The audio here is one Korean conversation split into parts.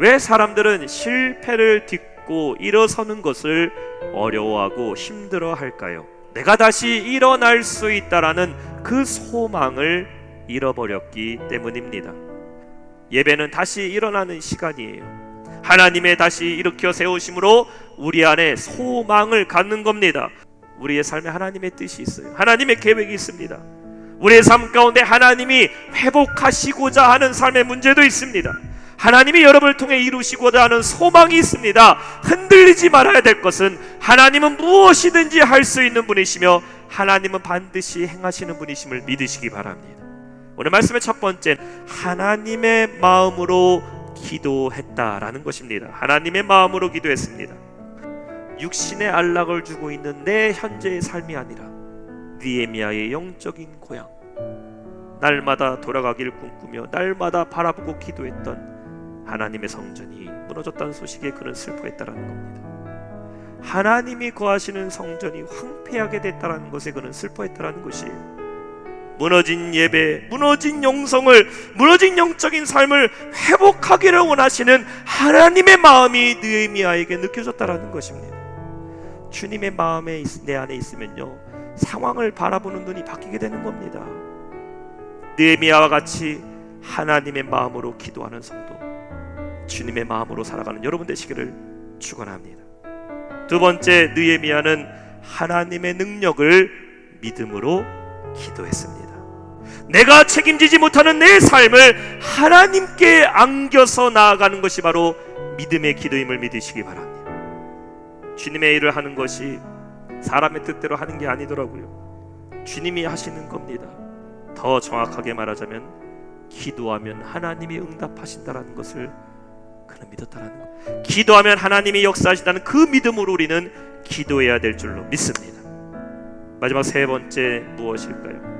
왜 사람들은 실패를 딛고 일어서는 것을 어려워하고 힘들어할까요? 내가 다시 일어날 수 있다라는 그 소망을 잃어버렸기 때문입니다. 예배는 다시 일어나는 시간이에요. 하나님의 다시 일으켜 세우심으로 우리 안에 소망을 갖는 겁니다. 우리의 삶에 하나님의 뜻이 있어요. 하나님의 계획이 있습니다. 우리의 삶 가운데 하나님이 회복하시고자 하는 삶의 문제도 있습니다. 하나님이 여러분을 통해 이루시고자 하는 소망이 있습니다. 흔들리지 말아야 될 것은 하나님은 무엇이든지 할 수 있는 분이시며 하나님은 반드시 행하시는 분이심을 믿으시기 바랍니다. 오늘 말씀의 첫 번째, 하나님의 마음으로 기도했다라는 것입니다. 하나님의 마음으로 기도했습니다. 육신의 안락을 주고 있는 내 현재의 삶이 아니라 느헤미야의 영적인 고향, 날마다 돌아가기를 꿈꾸며 날마다 바라보고 기도했던 하나님의 성전이 무너졌다는 소식에 그는 슬퍼했다라는 겁니다. 하나님이 거하시는 성전이 황폐하게 됐다라는 것에 그는 슬퍼했다라는 것이에요. 무너진 예배, 무너진 영성을, 무너진 영적인 삶을 회복하기를 원하시는 하나님의 마음이 느헤미야에게 느껴졌다라는 것입니다. 주님의 마음에 내 안에 있으면요, 상황을 바라보는 눈이 바뀌게 되는 겁니다. 느헤미야와 같이 하나님의 마음으로 기도하는 성도, 주님의 마음으로 살아가는 여러분 되시기를 축원합니다. 두 번째, 느헤미야는 하나님의 능력을 믿음으로 기도했습니다. 내가 책임지지 못하는 내 삶을 하나님께 안겨서 나아가는 것이 바로 믿음의 기도임을 믿으시기 바랍니다. 주님의 일을 하는 것이 사람의 뜻대로 하는 게 아니더라고요. 주님이 하시는 겁니다. 더 정확하게 말하자면 기도하면 하나님이 응답하신다라는 것을 그는 믿었다라는 것. 기도하면 하나님이 역사하신다는 그 믿음으로 우리는 기도해야 될 줄로 믿습니다. 마지막 세 번째, 무엇일까요?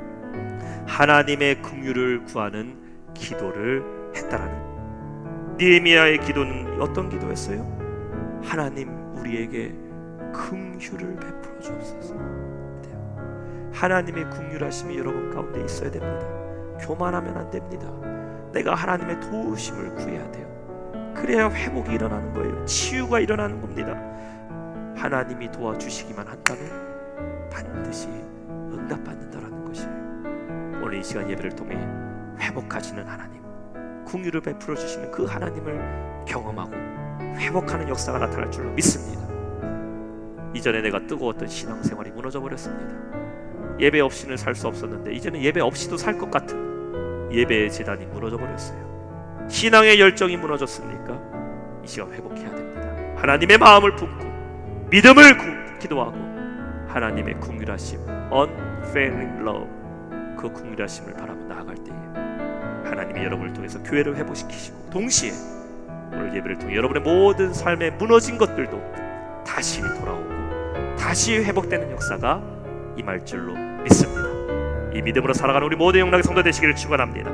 하나님의 긍휼을 구하는 기도를 했다라는. 느헤미야의 기도는 어떤 기도였어요? 하나님, 우리에게 긍휼을 베풀어 주옵소서. 하나님의 긍휼하심이 여러분 가운데 있어야 됩니다. 교만하면 안 됩니다. 내가 하나님의 도우심을 구해야 돼요. 그래야 회복이 일어나는 거예요. 치유가 일어나는 겁니다. 하나님이 도와주시기만 한다면 반드시 응답받는다라는 것이에요. 오늘 이 시간 예배를 통해 회복하시는 하나님, 긍휼을 베풀어 주시는 그 하나님을 경험하고 회복하는 역사가 나타날 줄로 믿습니다. 이전에 내가 뜨거웠던 신앙생활이 무너져 버렸습니다. 예배 없이는 살 수 없었는데 이제는 예배 없이도 살 것 같은 예배의 재단이 무너져 버렸어요. 신앙의 열정이 무너졌습니까? 이 시간 회복해야 됩니다. 하나님의 마음을 품고 믿음을 기도하고 하나님의 긍휼하심, unfailing love, 그 긍휼하심을 바라보며 나아갈 때에 하나님이 여러분을 통해서 교회를 회복시키시고 동시에 오늘 예배를 통해 여러분의 모든 삶에 무너진 것들도 다시 돌아오고 다시 회복되는 역사가 임할 줄로 믿습니다. 이 믿음으로 살아가는 우리 모든 영락의 성도 되시기를 축원합니다.